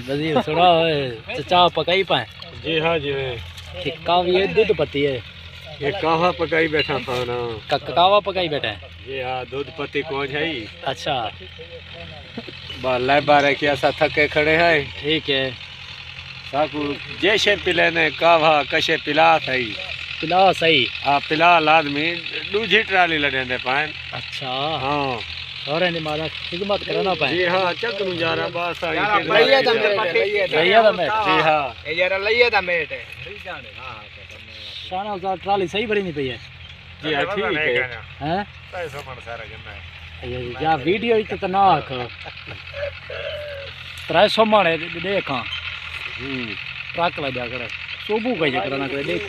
वजीर सुना चाह पकाई पाए। जी हाँ जी कावी है दूध पत्ती है। ये कावा पकाई बैठा खाना। कावा पकाई बैठा है। जी हाँ दूध पत्ती कौन है। अच्छा बाला बारे क्या सा थके खड़े हैं। ठीक है साकू जैसे पिले ने कावा कशे पिला सही पिला सही। हाँ पिलाल आदमी दूजी ट्राली लड़े दे पाए। अच्छा हाँ और मारा खिदमत करना पाए। जी हाँ चक नु जा रहा बस लइया दा मेट। जी हाँ ये जरा लइया दा मेट है। शाना उस ट्राली सही भरी नहीं पई है। जी हाँ ठीक है। हैं पैसा मन सारा करना है। या वीडियो इच तो ना आख 300 माने देखा ट्रक ला जा कर सुबह का करना कर देख